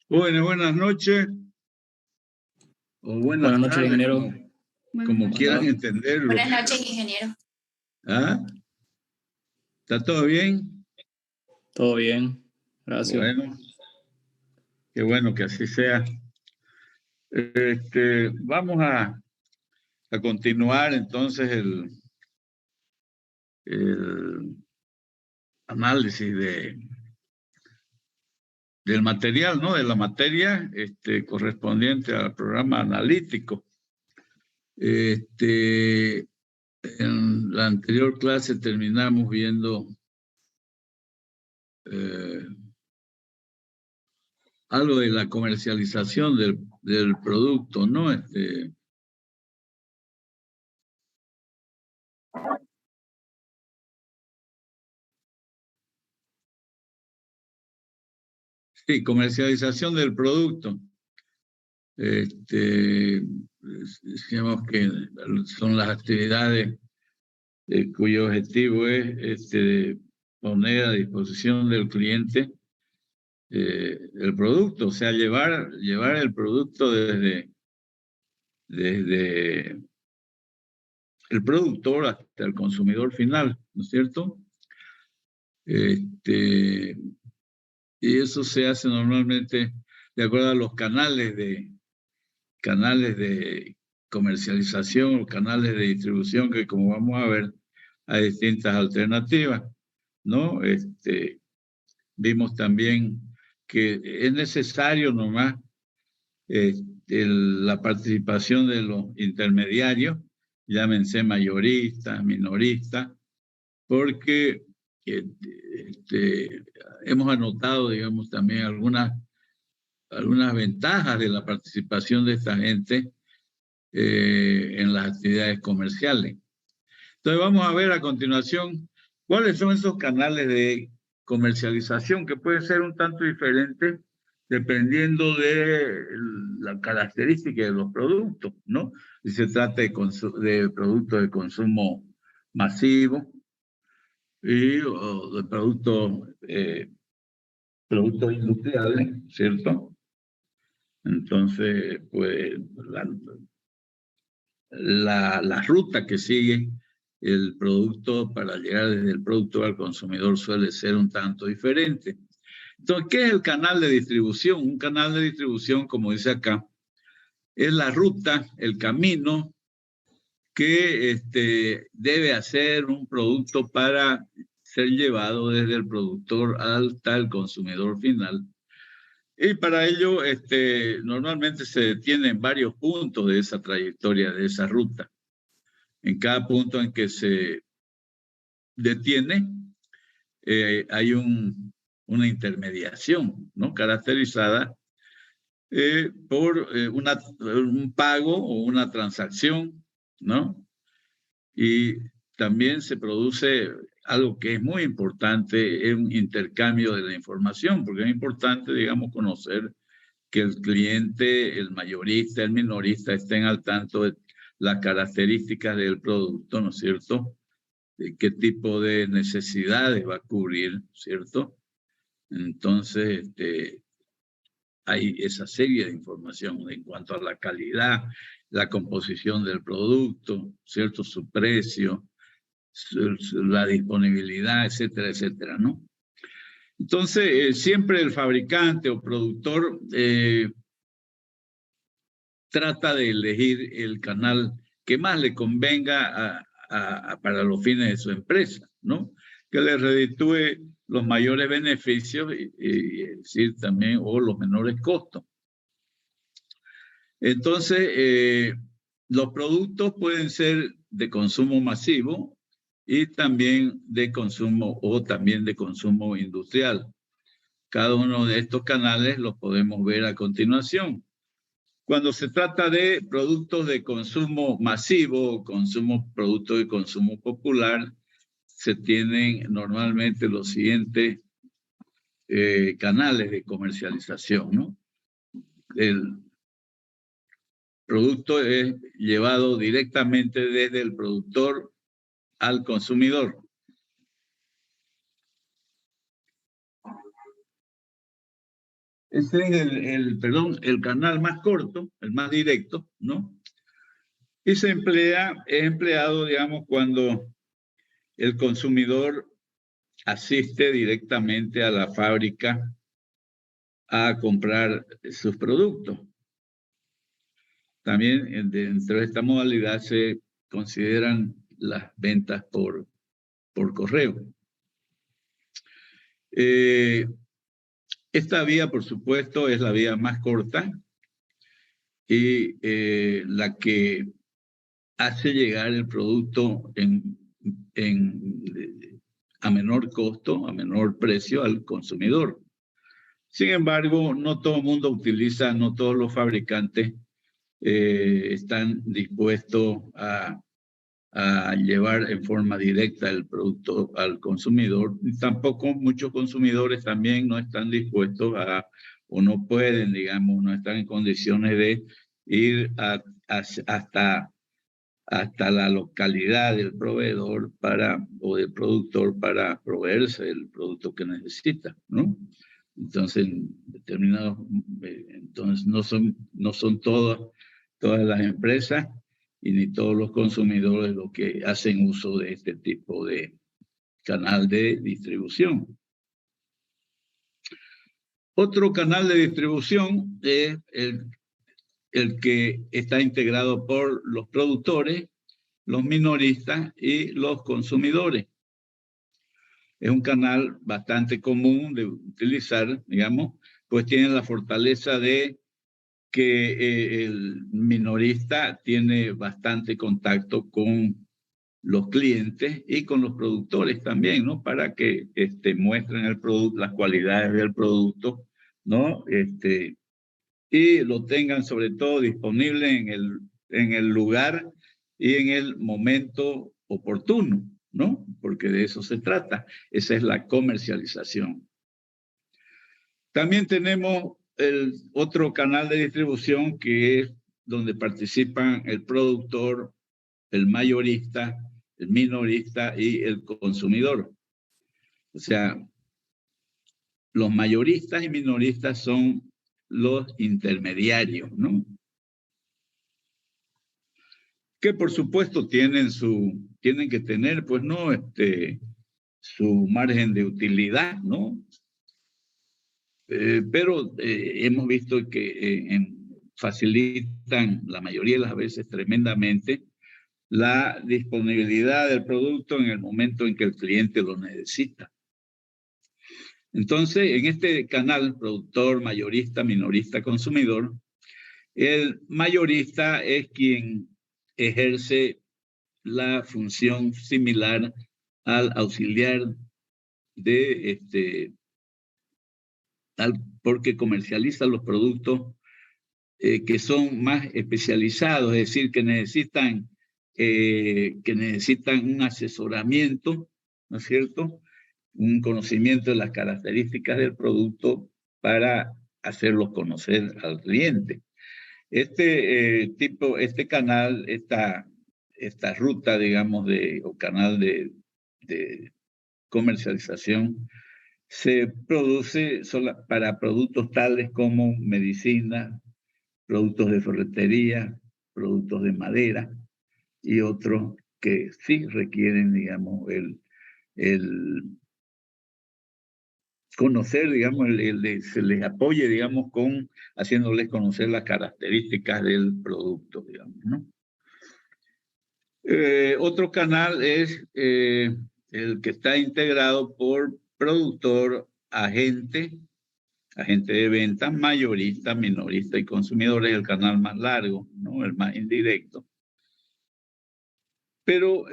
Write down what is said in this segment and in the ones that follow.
Bueno, buenas noches o buenas Buenas noches, tardes, ingeniero. como quieran entenderlo. Buenas noches, ingeniero. ¿Ah? ¿Está todo bien? Todo bien, gracias. Bueno, qué bueno que así sea. Vamos a continuar entonces el análisis del material, ¿no? De la materia correspondiente al programa analítico. En la anterior clase terminamos viendo algo de la comercialización del producto, ¿no? Sí, comercialización del producto. Decíamos que son las actividades cuyo objetivo es poner a disposición del cliente el producto, o sea, llevar el producto desde el productor hasta el consumidor final, ¿no es cierto? Y eso se hace normalmente de acuerdo a los canales de comercialización o canales de distribución que, como vamos a ver, hay distintas alternativas, ¿no? Vimos también que es necesario nomás la participación de los intermediarios, llámense mayoristas, minoristas, porque hemos anotado, digamos, también algunas ventajas de la participación de esta gente en las actividades comerciales. Entonces vamos a ver a continuación cuáles son esos canales de comercialización que pueden ser un tanto diferentes dependiendo de la característica de los productos, ¿no? Si se trata de productos de consumo masivo o de productos industriales, ¿cierto? Entonces, pues la ruta que sigue el producto para llegar desde el producto al consumidor suele ser un tanto diferente. Entonces, ¿qué es el canal de distribución? Un canal de distribución, como dice acá, es la ruta, el camino que debe hacer un producto para ser llevado desde el productor hasta el consumidor final. Y para ello, normalmente se detienen varios puntos de esa trayectoria, de esa ruta. En cada punto en que se detiene, hay una intermediación, ¿no? Caracterizada por un pago o una transacción, ¿no? Y también se produce algo que es muy importante, es un intercambio de la información, porque es importante, digamos, conocer que el cliente, el mayorista, el minorista estén al tanto de las características del producto, ¿no es cierto? De qué tipo de necesidades va a cubrir, ¿cierto? Entonces, hay esa serie de información en cuanto a la calidad, la composición del producto, ¿cierto? Su precio, la disponibilidad, etcétera, etcétera, ¿no? Entonces, siempre el fabricante o productor trata de elegir el canal que más le convenga para los fines de su empresa, ¿no? Que le reditúe los mayores beneficios y decir también, o los menores costos. Entonces, los productos pueden ser de consumo masivo y también de consumo industrial. Cada uno de estos canales los podemos ver a continuación. Cuando se trata de productos de consumo masivo, productos de consumo popular, se tienen normalmente los siguientes canales de comercialización, ¿no? El producto es llevado directamente desde el productor al consumidor. Ese es el canal más corto, el más directo, ¿no? Y es empleado, digamos, cuando el consumidor asiste directamente a la fábrica a comprar sus productos. También dentro de esta modalidad se consideran las ventas por correo. Esta vía, por supuesto, es la vía más corta y la que hace llegar el producto a menor costo, a menor precio al consumidor. Sin embargo, no todo el mundo utiliza, no todos los fabricantes están dispuestos a llevar en forma directa el producto al consumidor. Y tampoco muchos consumidores también no están dispuestos o no pueden, digamos, no están en condiciones de ir hasta la localidad del proveedor o del productor para proveerse el producto que necesita, ¿no? Entonces, entonces no son todas las empresas y ni todos los consumidores los que hacen uso de este tipo de canal de distribución. Otro canal de distribución es el que está integrado por los productores, los minoristas y los consumidores. Es un canal bastante común de utilizar, digamos, pues tiene la fortaleza de que el minorista tiene bastante contacto con los clientes y con los productores también, ¿no? Para que muestren el producto, las cualidades del producto, ¿no? Y lo tengan sobre todo disponible en el lugar y en el momento oportuno, ¿no? Porque de eso se trata. Esa es la comercialización. También tenemos el otro canal de distribución que es donde participan el productor, el mayorista, el minorista y el consumidor. O sea, los mayoristas y minoristas son los intermediarios, ¿no? Que por supuesto tienen que tener, pues, ¿no? Su margen de utilidad, ¿no? Pero hemos visto que facilitan la mayoría de las veces tremendamente la disponibilidad del producto en el momento en que el cliente lo necesita. Entonces, en este canal, productor, mayorista, minorista, consumidor, el mayorista es quien ejerce la función similar al auxiliar porque comercializa los productos que son más especializados, es decir, que necesitan un asesoramiento, ¿no es cierto? Un conocimiento de las características del producto para hacerlos conocer al cliente. Este canal, esta ruta, digamos, o canal de comercialización, se produce para productos tales como medicina, productos de ferretería, productos de madera y otros que sí requieren, digamos, el conocer, digamos, se les apoye, digamos, haciéndoles conocer las características del producto, digamos, ¿no? Otro canal es el que está integrado por productor, agente de venta, mayorista, minorista y consumidor, es el canal más largo, ¿no? El más indirecto. Pero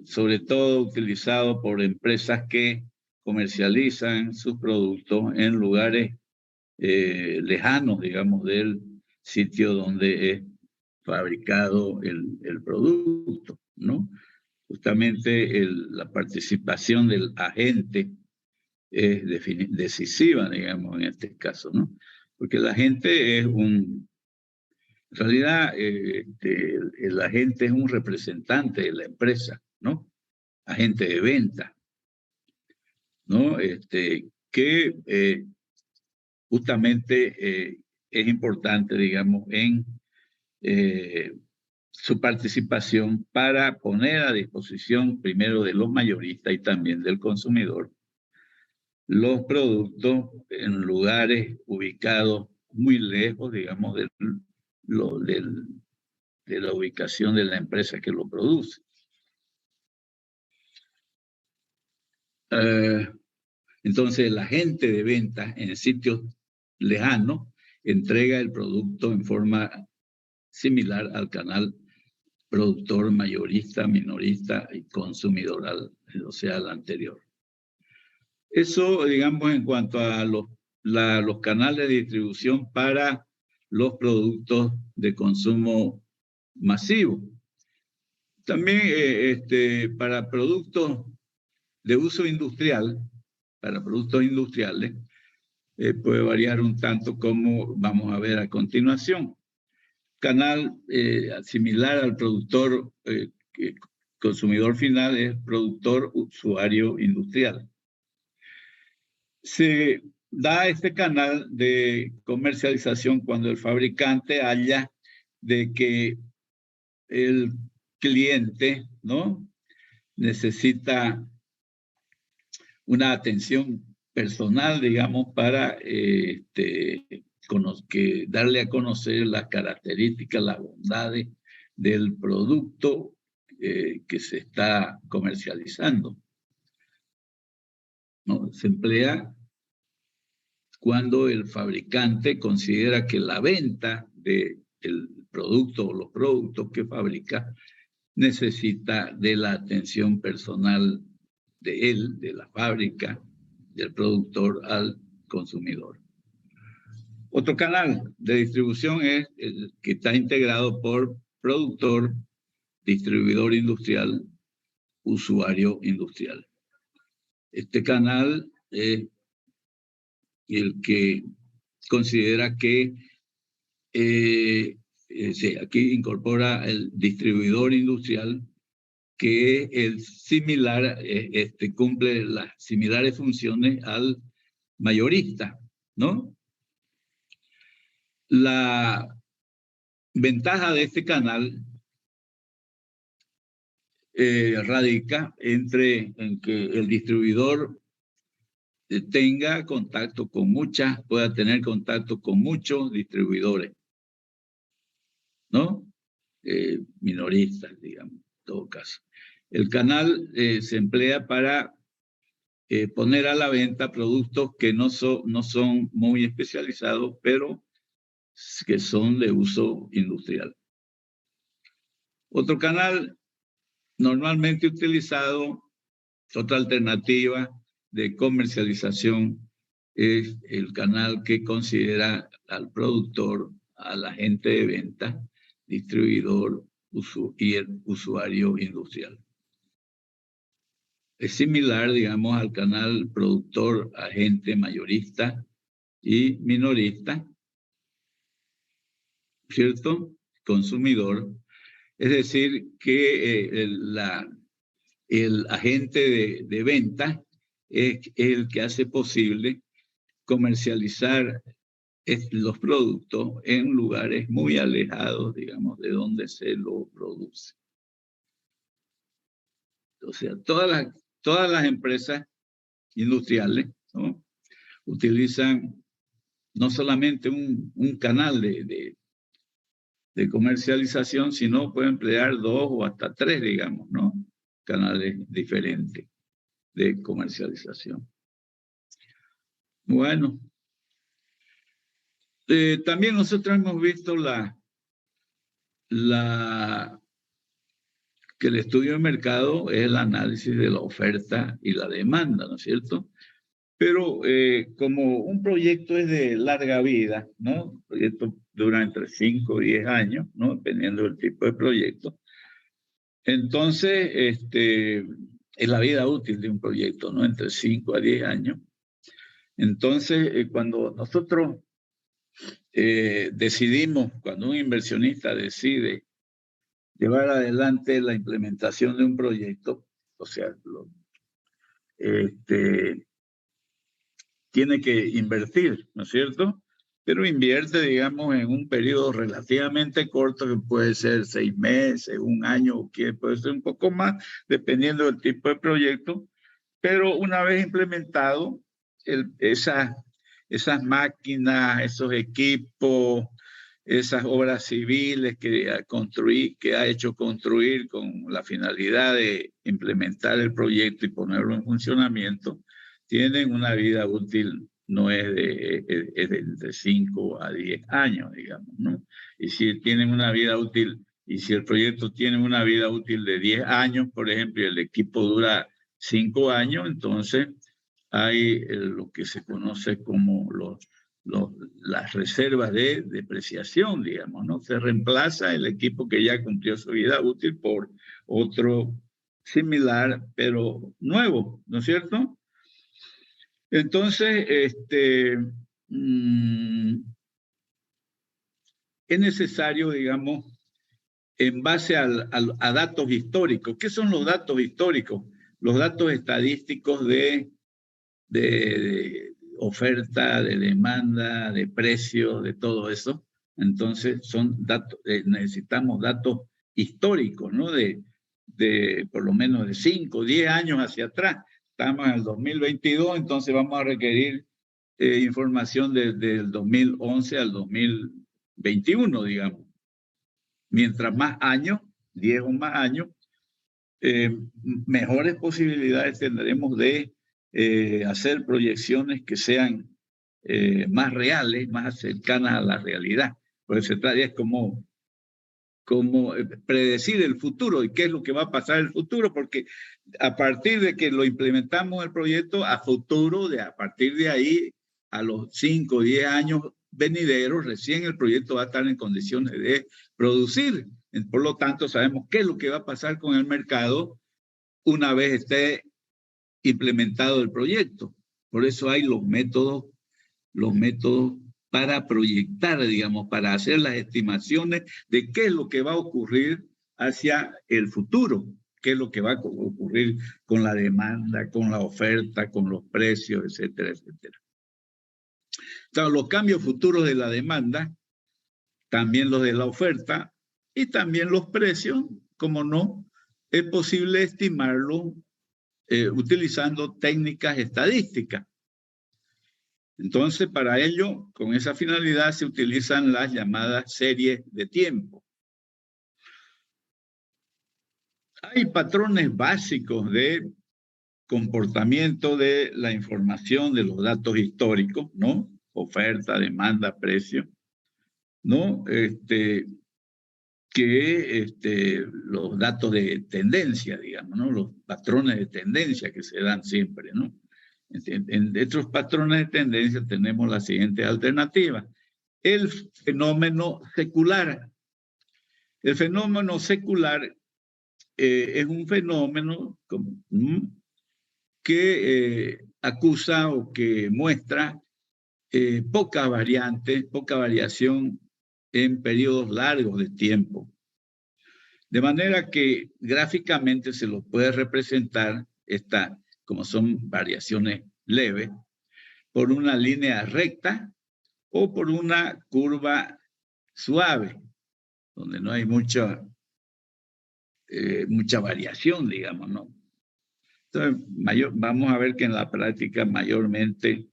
sobre todo utilizado por empresas que comercializan sus productos en lugares lejanos, digamos, del sitio donde es fabricado el producto, ¿no? Justamente la participación del agente es decisiva, digamos, en este caso, ¿no? Porque el agente en realidad, el agente es un representante de la empresa, ¿no? Agente de venta, ¿no? Que justamente es importante, digamos, en su participación para poner a disposición primero de los mayoristas y también del consumidor los productos en lugares ubicados muy lejos, digamos, de la ubicación de la empresa que lo produce. Entonces, el agente de ventas en sitios lejanos entrega el producto en forma similar al canal productor, mayorista, minorista y consumidor, o sea, al anterior. Eso, digamos, en cuanto a los canales de distribución para los productos de consumo masivo. También para productos de uso industrial, para productos industriales, puede variar un tanto, como vamos a ver a continuación. Canal similar al productor consumidor final es productor usuario industrial. Se da este canal de comercialización cuando el fabricante halla de que el cliente, ¿no?, necesita una atención personal, digamos, para darle a conocer las características, las bondades del producto que se está comercializando, ¿no? Se emplea cuando el fabricante considera que la venta del producto o los productos que fabrica necesita de la atención personal de él, de la fábrica, del productor al consumidor. Otro canal de distribución es el que está integrado por productor, distribuidor industrial, usuario industrial. Este canal es el que considera que aquí incorpora el distribuidor industrial, que es el similar, cumple las similares funciones al mayorista, ¿no? La ventaja de este canal radica en que el distribuidor tenga contacto con pueda tener contacto con muchos distribuidores, ¿no? Minoristas, digamos, en todo caso. El canal se emplea para poner a la venta productos que no son muy especializados, pero que son de uso industrial. Otro canal normalmente utilizado, otra alternativa de comercialización, es el canal que considera al productor, al agente de venta, distribuidor y el usuario industrial. Es similar, digamos, al canal productor, agente, mayorista y minorista, ¿cierto? Consumidor. Es decir, que el agente de venta es el que hace posible comercializar los productos en lugares muy alejados, digamos, de donde se lo produce. O sea, todas las empresas industriales, ¿no?, utilizan no solamente un canal de comercialización, sino pueden emplear 2 o hasta 3, digamos, ¿no?, canales diferentes de comercialización. Bueno, también nosotros hemos visto que el estudio de mercado es el análisis de la oferta y la demanda, ¿no es cierto? Pero como un proyecto es de larga vida, ¿no? El proyecto dura entre 5 y 10 años, ¿no?, dependiendo del tipo de proyecto. Entonces, es la vida útil de un proyecto, ¿no?, entre 5 a 10 años. Entonces, cuando nosotros cuando un inversionista decide llevar adelante la implementación de un proyecto, o sea, tiene que invertir, ¿no es cierto? Pero invierte, digamos, en un periodo relativamente corto, que puede ser 6 meses, 1 año, o que puede ser un poco más, dependiendo del tipo de proyecto. Pero una vez implementado, esas máquinas, esos equipos, esas obras civiles que ha hecho construir con la finalidad de implementar el proyecto y ponerlo en funcionamiento, tienen una vida útil, no es de 5 a 10 años, digamos, ¿no? Y si tienen una vida útil, y si el proyecto tiene una vida útil de 10 años, por ejemplo, y el equipo dura 5 años, entonces hay lo que se conoce como las reservas de depreciación, digamos, ¿no? Se reemplaza el equipo que ya cumplió su vida útil por otro similar, pero nuevo, ¿no es cierto? Entonces, es necesario, digamos, en base a datos históricos. ¿Qué son los datos históricos? Los datos estadísticos de oferta, de demanda, de precio, de todo eso. Entonces, son datos, necesitamos datos históricos, ¿no? De por lo menos de 5, 10 años hacia atrás. Estamos en el 2022, entonces vamos a requerir información desde el 2011 al 2021, digamos. Mientras más años, 10 o más años, mejores posibilidades tendremos de hacer proyecciones que sean más reales, más cercanas a la realidad. Porque se trata es como predecir el futuro y qué es lo que va a pasar en el futuro, porque a partir de que lo implementamos el proyecto, a futuro, a partir de ahí, a los 5 o 10 años venideros, recién el proyecto va a estar en condiciones de producir. Por lo tanto, sabemos qué es lo que va a pasar con el mercado una vez esté implementado el proyecto. Por eso hay los métodos para proyectar, digamos, para hacer las estimaciones de qué es lo que va a ocurrir hacia el futuro, qué es lo que va a ocurrir con la demanda, con la oferta, con los precios, etcétera, etcétera. Entonces, los cambios futuros de la demanda, también los de la oferta y también los precios, como no, es posible estimarlo utilizando técnicas estadísticas. Entonces, para ello, con esa finalidad, se utilizan las llamadas series de tiempo. Hay patrones básicos de comportamiento de la información de los datos históricos, ¿no? Oferta, demanda, precio, ¿no? Los datos de tendencia, digamos, ¿no? Los patrones de tendencia que se dan siempre, ¿no? En estos patrones de tendencia tenemos la siguiente alternativa. El fenómeno secular. El fenómeno secular es un fenómeno que acusa o que muestra poca variación en periodos largos de tiempo. De manera que gráficamente se lo puede representar, como son variaciones leves, por una línea recta o por una curva suave, donde no hay mucha variación, digamos, ¿no? Entonces, vamos a ver que en la práctica mayormente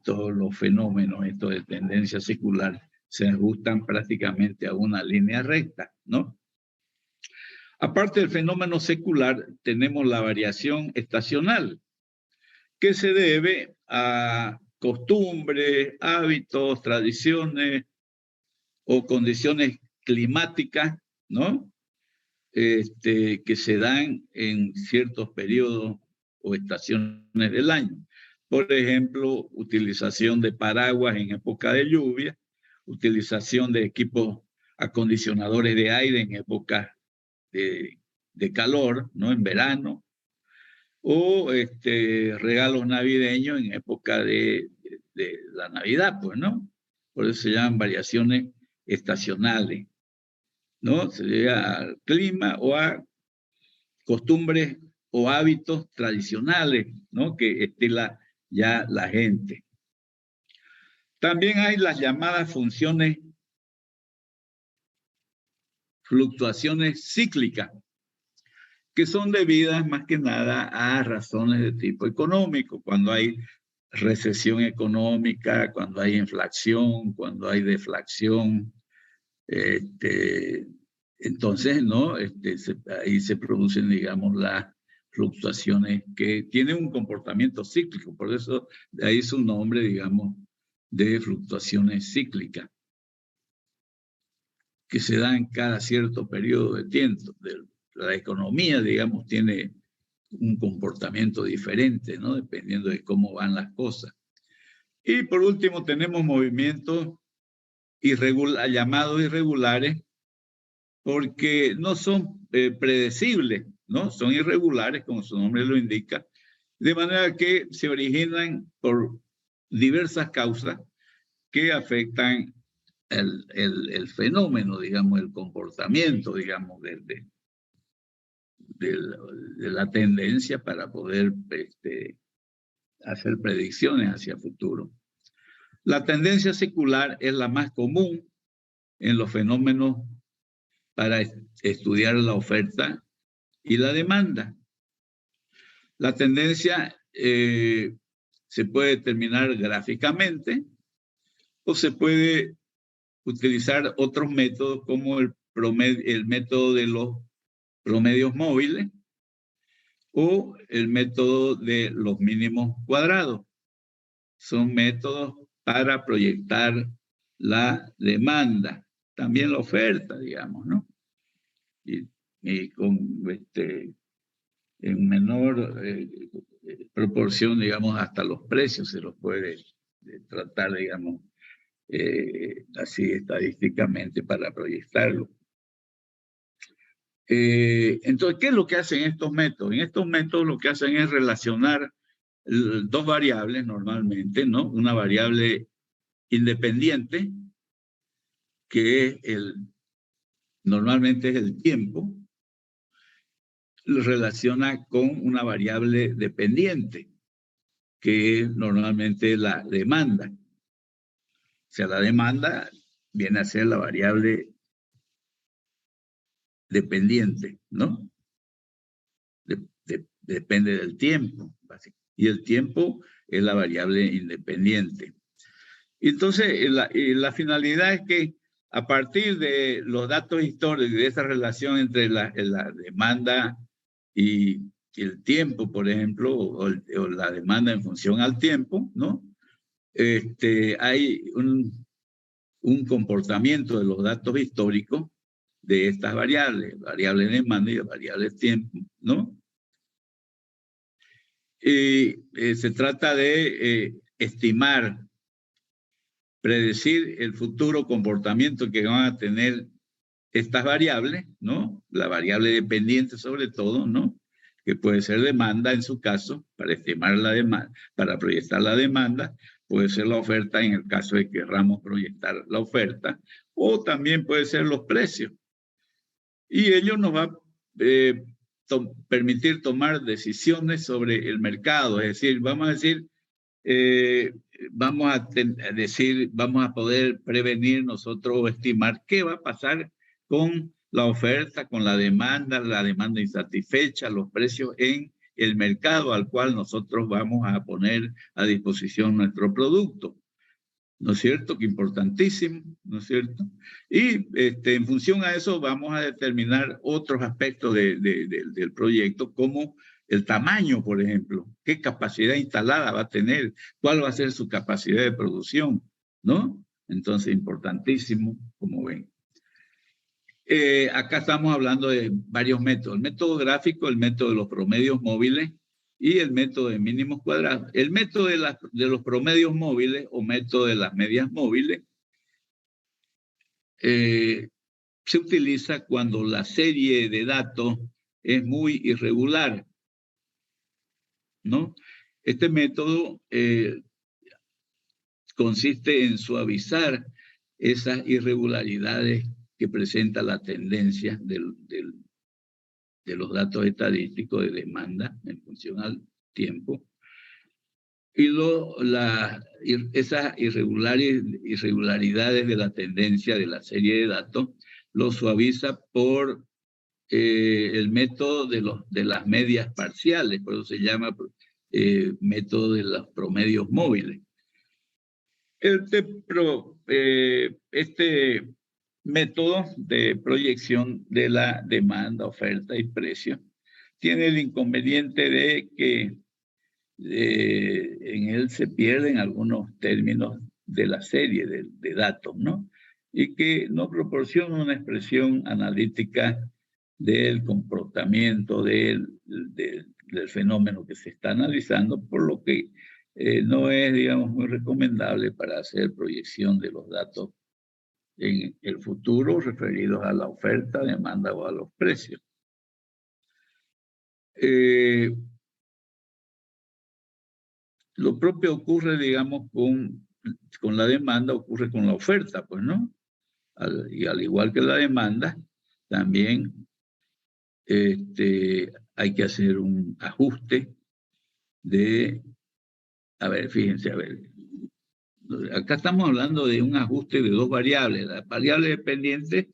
todos los fenómenos estos de tendencia secular se ajustan prácticamente a una línea recta, ¿no? Aparte del fenómeno secular, tenemos la variación estacional, que se debe a costumbres, hábitos, tradiciones o condiciones climáticas, ¿no? Que se dan en ciertos periodos o estaciones del año. Por ejemplo, utilización de paraguas en época de lluvia, utilización de equipos acondicionadores de aire en época de calor, ¿no? En verano, o regalos navideños en época de la Navidad, pues, ¿no? Por eso se llaman variaciones estacionales, ¿no? Se llega al clima o a costumbres o hábitos tradicionales, ¿no? Que la ya la gente. También hay las llamadas fluctuaciones cíclicas, que son debidas más que nada a razones de tipo económico, cuando hay recesión económica, cuando hay inflación, cuando hay deflación. Entonces, ¿no? Ahí se producen, digamos, las fluctuaciones que tienen un comportamiento cíclico, por eso de ahí su nombre, digamos, de fluctuaciones cíclicas, que se dan cada cierto periodo de tiempo. La economía, digamos, tiene un comportamiento diferente, ¿no? Dependiendo de cómo van las cosas. Y por último tenemos movimientos llamados irregulares, porque no son predecibles, ¿no? Son irregulares, como su nombre lo indica, de manera que se originan por diversas causas que afectan el fenómeno, digamos, el comportamiento, digamos, de la tendencia para poder hacer predicciones hacia futuro. La tendencia secular es la más común en los fenómenos para estudiar la oferta y la demanda. La tendencia se puede determinar gráficamente o se puede utilizar otros métodos como el método de los promedios móviles o el método de los mínimos cuadrados. Son métodos para proyectar la demanda, también la oferta, digamos, ¿no? Y con en menor proporción, digamos, hasta los precios se los puede tratar, digamos, así estadísticamente para proyectarlo. Entonces, ¿qué es lo que hacen estos métodos? En estos métodos lo que hacen es relacionar dos variables normalmente, ¿no? Una variable independiente, que normalmente es el tiempo, lo relaciona con una variable dependiente, que es normalmente la demanda. O sea, la demanda viene a ser la variable dependiente, ¿no? Depende del tiempo, básicamente. Y el tiempo es la variable independiente. Entonces, la finalidad es que a partir de los datos históricos, de esa relación entre la demanda y el tiempo, por ejemplo, o la demanda en función al tiempo, ¿no? Hay un comportamiento de los datos históricos de estas variables demanda y variables tiempo, ¿no? Se trata de estimar, predecir el futuro comportamiento que van a tener estas variables, ¿no? La variable dependiente sobre todo, ¿no? Que puede ser demanda en su caso, para estimar la demanda, para proyectar la demanda, puede ser la oferta en el caso de que queramos proyectar la oferta, o también puede ser los precios. Y ello nos va a permitir tomar decisiones sobre el mercado, es decir, vamos a decir, vamos a poder prevenir nosotros o estimar qué va a pasar con la oferta, con la demanda insatisfecha, los precios en el mercado al cual nosotros vamos a poner a disposición nuestro producto. ¿No es cierto? Que importantísimo, ¿no es cierto? Y en función a eso vamos a determinar otros aspectos del proyecto, como el tamaño, por ejemplo, qué capacidad instalada va a tener, cuál va a ser su capacidad de producción, ¿no? Entonces, importantísimo, como ven. Acá estamos hablando de varios métodos. El método gráfico, el método de los promedios móviles y el método de mínimos cuadrados. El método de los promedios móviles o método de las medias móviles se utiliza cuando la serie de datos es muy irregular, ¿no? Este método consiste en suavizar esas irregularidades que presenta la tendencia de los datos estadísticos de demanda en función al tiempo, y esas irregularidades de la tendencia de la serie de datos lo suaviza por el método de las medias parciales, por eso se llama método de los promedios móviles. Este método de proyección de la demanda, oferta y precio tiene el inconveniente de que en él se pierden algunos términos de la serie de datos, ¿no? Y que no proporciona una expresión analítica del comportamiento del fenómeno que se está analizando, por lo que no es, digamos, muy recomendable para hacer proyección de los datos en el futuro referidos a la oferta, demanda o a los precios. Lo propio ocurre, digamos, con la demanda, ocurre con la oferta, pues, ¿no? Y al igual que la demanda, también hay que hacer un ajuste a ver, fíjense, a ver, acá estamos hablando de un ajuste de dos variables, la variable dependiente,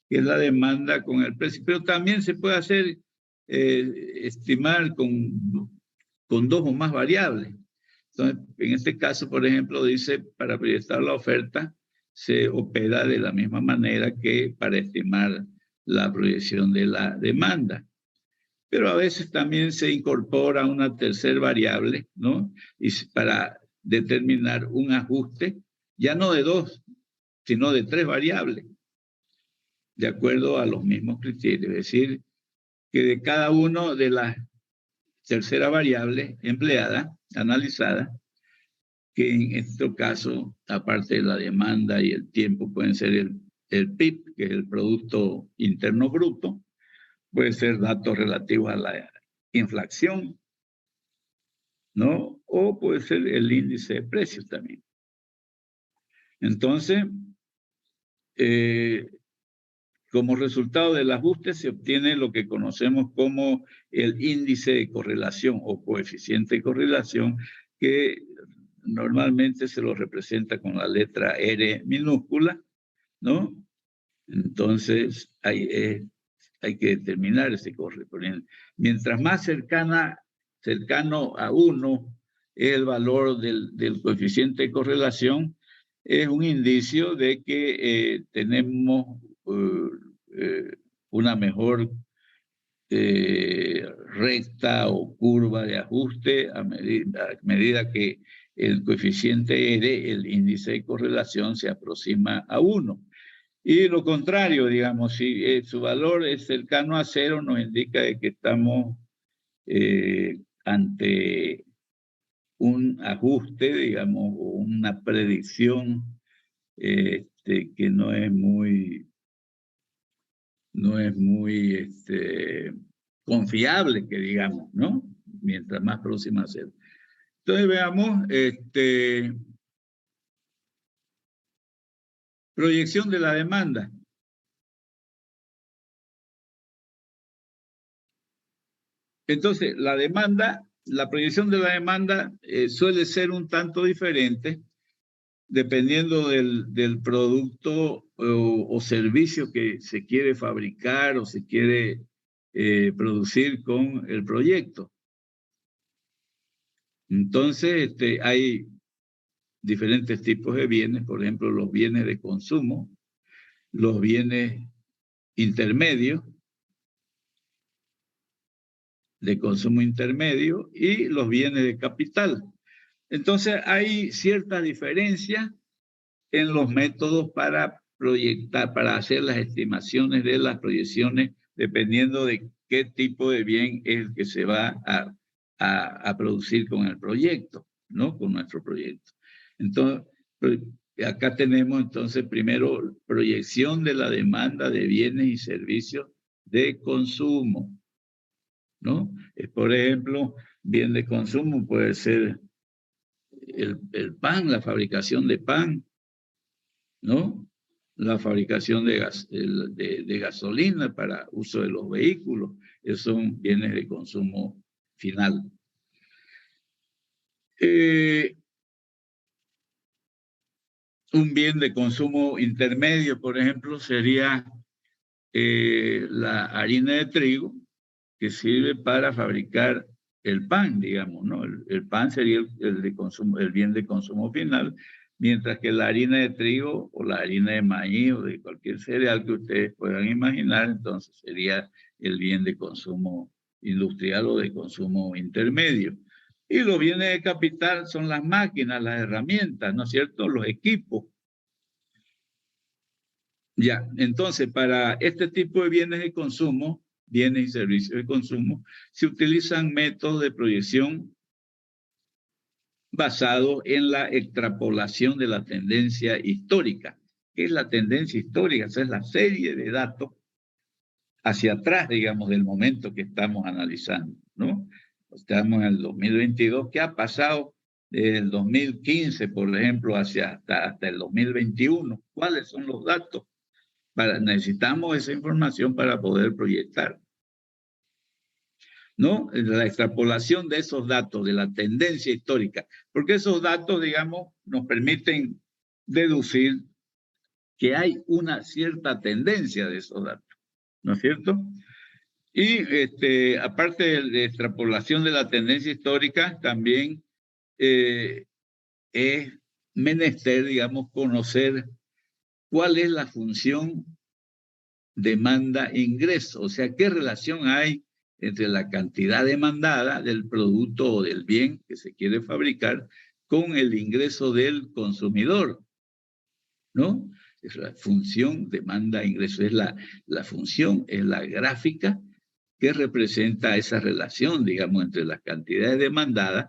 que es la demanda con el precio, pero también se puede hacer, estimar con dos o más variables. Entonces, en este caso, por ejemplo, dice, para proyectar la oferta, se opera de la misma manera que para estimar la proyección de la demanda. Pero a veces también se incorpora una tercera variable, ¿no? Y para determinar un ajuste, ya no de dos, sino de tres variables, de acuerdo a los mismos criterios. Es decir, que de cada uno de las tercera variable empleada, analizada, que en este caso, aparte de la demanda y el tiempo, pueden ser el PIB, que es el Producto Interno Bruto, puede ser datos relativos a la inflación, ¿no? O puede ser el índice de precios también. Entonces, como resultado del ajuste se obtiene lo que conocemos como el índice de correlación o coeficiente de correlación, que normalmente se lo representa con la letra R minúscula, ¿no? Entonces hay que determinar ese correspondiente. Mientras más cercano a 1 es el valor del coeficiente de correlación, es un indicio de que tenemos una mejor recta o curva de ajuste a medida que el coeficiente R, el índice de correlación, se aproxima a 1. Y lo contrario, digamos, si su valor es cercano a 0, nos indica de que estamos ante un ajuste, digamos, o una predicción que no es muy confiable, que digamos, ¿no? Mientras más próxima a 0. Entonces veamos, proyección de la demanda. Entonces, la proyección de la demanda suele ser un tanto diferente dependiendo del producto o servicio que se quiere fabricar o se quiere producir con el proyecto. Entonces, hay diferentes tipos de bienes, por ejemplo, los bienes de consumo, los bienes intermedios, de consumo intermedio y los bienes de capital. Entonces hay cierta diferencia en los métodos para proyectar, para hacer las estimaciones de las proyecciones, dependiendo de qué tipo de bien es el que se va a producir con el proyecto, ¿no? Con nuestro proyecto. Entonces, acá tenemos entonces primero proyección de la demanda de bienes y servicios de consumo, ¿no? Por ejemplo, bien de consumo puede ser el pan, la fabricación de pan, ¿no? La fabricación de gasolina para uso de los vehículos, esos son bienes de consumo final. Un bien de consumo intermedio, por ejemplo, sería la harina de trigo, que sirve para fabricar el pan, digamos, ¿no? El pan sería el de consumo, el bien de consumo final, mientras que la harina de trigo o la harina de maíz o de cualquier cereal que ustedes puedan imaginar, entonces sería el bien de consumo industrial o de consumo intermedio. Y los bienes de capital son las máquinas, las herramientas, ¿no es cierto? Los equipos. Ya, entonces, para este tipo de bienes de consumo, bienes y servicios de consumo, se utilizan métodos de proyección basados en la extrapolación de la tendencia histórica. ¿Qué es la tendencia histórica? Esa es la serie de datos hacia atrás, digamos, del momento que estamos analizando, ¿no? Estamos en el 2022. ¿Qué ha pasado desde el 2015, por ejemplo, hasta el 2021? ¿Cuáles son los datos? Necesitamos esa información para poder proyectar, ¿no? La extrapolación de esos datos, de la tendencia histórica, porque esos datos, digamos, nos permiten deducir que hay una cierta tendencia de esos datos, ¿no es cierto? Y aparte de la extrapolación de la tendencia histórica, también es menester, digamos, conocer cuál es la función demanda-ingreso, o sea, qué relación hay entre la cantidad demandada del producto o del bien que se quiere fabricar con el ingreso del consumidor, ¿no? Es la función demanda-ingreso, es la función, es la gráfica que representa esa relación, digamos, entre las cantidades demandadas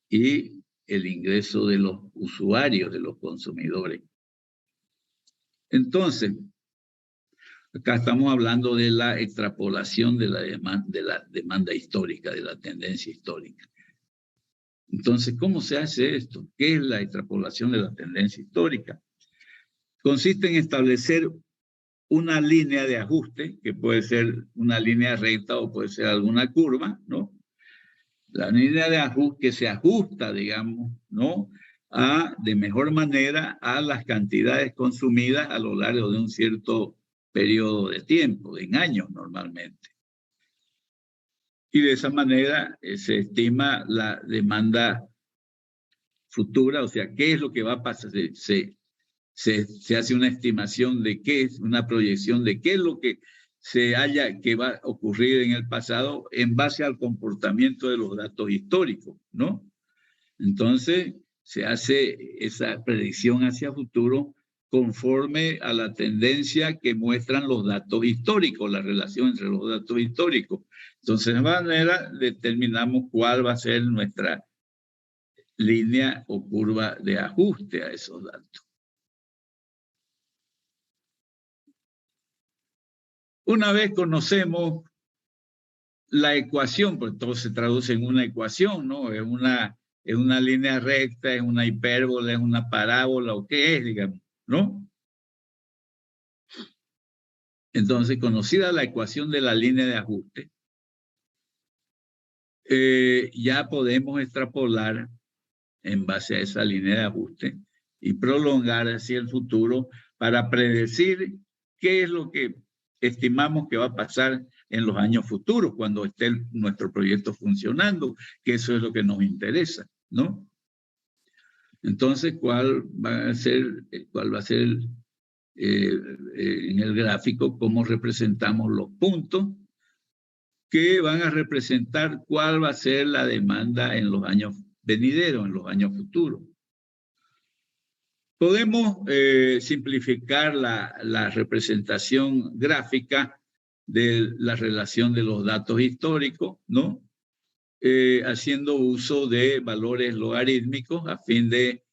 y el ingreso de los usuarios, de los consumidores. Entonces, acá estamos hablando de la extrapolación de la demanda histórica, de la tendencia histórica. Entonces, ¿cómo se hace esto? ¿Qué es la extrapolación de la tendencia histórica? Consiste en establecer una línea de ajuste, que puede ser una línea recta o puede ser alguna curva, ¿no? La línea de ajuste que se ajusta, digamos, ¿no? De mejor manera a las cantidades consumidas a lo largo de un cierto periodo de tiempo, en años normalmente. Y de esa manera se estima la demanda futura, o sea, qué es lo que va a pasar. Se hace una estimación de qué es, una proyección de qué es lo que que va a ocurrir en el pasado en base al comportamiento de los datos históricos, ¿no? Entonces, se hace esa predicción hacia futuro conforme a la tendencia que muestran los datos históricos, la relación entre los datos históricos. Entonces, de esa manera determinamos cuál va a ser nuestra línea o curva de ajuste a esos datos. Una vez conocemos la ecuación, pues todo se traduce en una ecuación, ¿no? Es una línea recta, es una hipérbola, es una parábola, o qué es, digamos, ¿no? Entonces, conocida la ecuación de la línea de ajuste, ya podemos extrapolar en base a esa línea de ajuste y prolongar hacia el futuro para predecir qué es lo que estimamos que va a pasar en los años futuros cuando esté nuestro proyecto funcionando, que eso es lo que nos interesa, ¿no? Entonces, ¿cuál va a ser en el gráfico, cómo representamos los puntos que van a representar cuál va a ser la demanda en los años venideros, en los años futuros? Podemos simplificar la representación gráfica de la relación de los datos históricos, ¿no? Haciendo uso de valores logarítmicos a fin de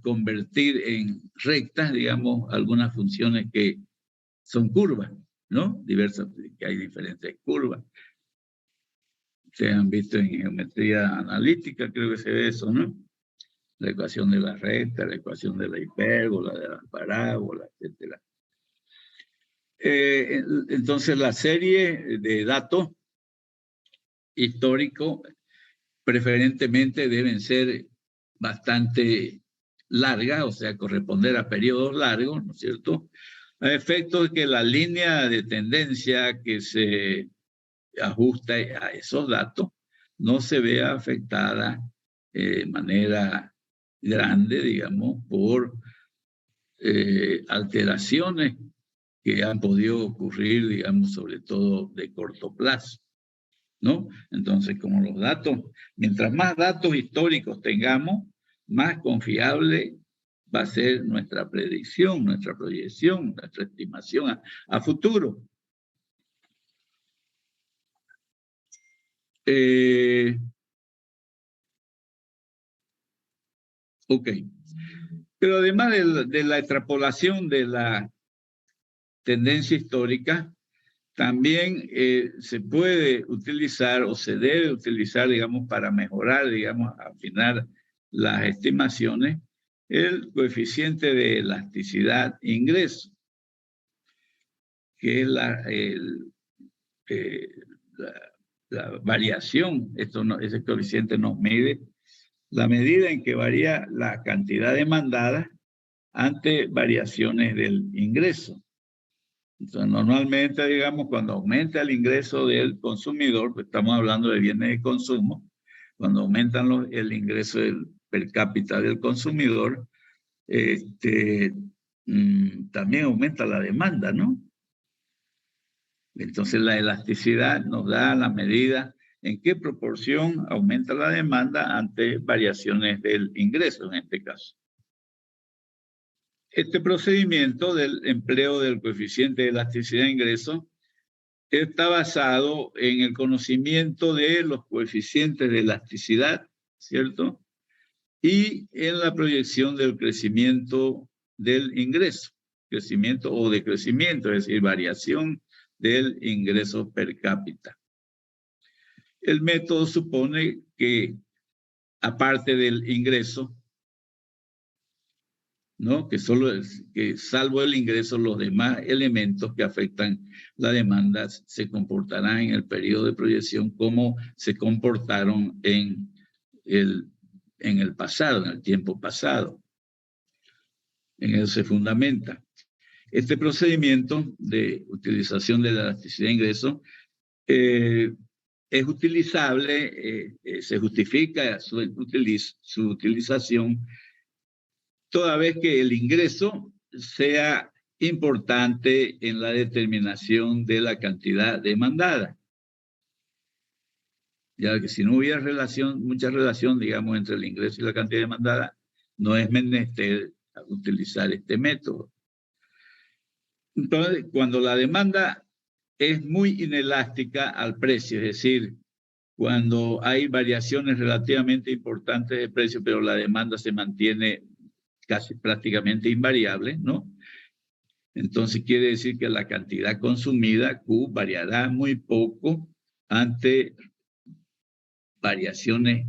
convertir en rectas, digamos, algunas funciones que son curvas, ¿no? Diversas, que hay diferentes curvas. Se han visto en geometría analítica, creo que se ve eso, ¿no? La ecuación de la recta, la ecuación de la hipérbola, de la parábola, etc. Entonces, la serie de datos históricos preferentemente deben ser bastante largas, o sea, corresponder a periodos largos, ¿no es cierto? A efecto de que la línea de tendencia que se ajusta a esos datos no se vea afectada de manera grande, digamos, por alteraciones que han podido ocurrir, digamos, sobre todo de corto plazo, ¿no? Entonces, como los datos, mientras más datos históricos tengamos, más confiable va a ser nuestra predicción, nuestra proyección, nuestra estimación a futuro. Ok. Pero además de la extrapolación de la tendencia histórica, también se puede utilizar o se debe utilizar, digamos, para mejorar, digamos, afinar las estimaciones, el coeficiente de elasticidad ingreso, que es la variación. Ese coeficiente nos mide la medida en que varía la cantidad demandada ante variaciones del ingreso. Entonces, normalmente, digamos, cuando aumenta el ingreso del consumidor, pues estamos hablando de bienes de consumo, cuando aumentan el ingreso per cápita del consumidor, también aumenta la demanda, ¿no? Entonces, la elasticidad nos da la medida en qué proporción aumenta la demanda ante variaciones del ingreso, en este caso. Este procedimiento del empleo del coeficiente de elasticidad de ingreso está basado en el conocimiento de los coeficientes de elasticidad, ¿cierto? Y en la proyección del crecimiento del ingreso, crecimiento o decrecimiento, es decir, variación del ingreso per cápita. El método supone que, aparte del ingreso, ¿no? Que salvo el ingreso, los demás elementos que afectan la demanda se comportarán en el periodo de proyección como se comportaron en el pasado, en el tiempo pasado. En eso se fundamenta. Este procedimiento de utilización de la elasticidad de ingreso es utilizable, se justifica su utilización toda vez que el ingreso sea importante en la determinación de la cantidad demandada. Ya que si no hubiera mucha relación, digamos, entre el ingreso y la cantidad demandada, no es menester utilizar este método. Entonces, cuando la demanda es muy inelástica al precio, es decir, cuando hay variaciones relativamente importantes de precio, pero la demanda se mantiene casi prácticamente invariable, ¿no? Entonces quiere decir que la cantidad consumida, Q, variará muy poco ante variaciones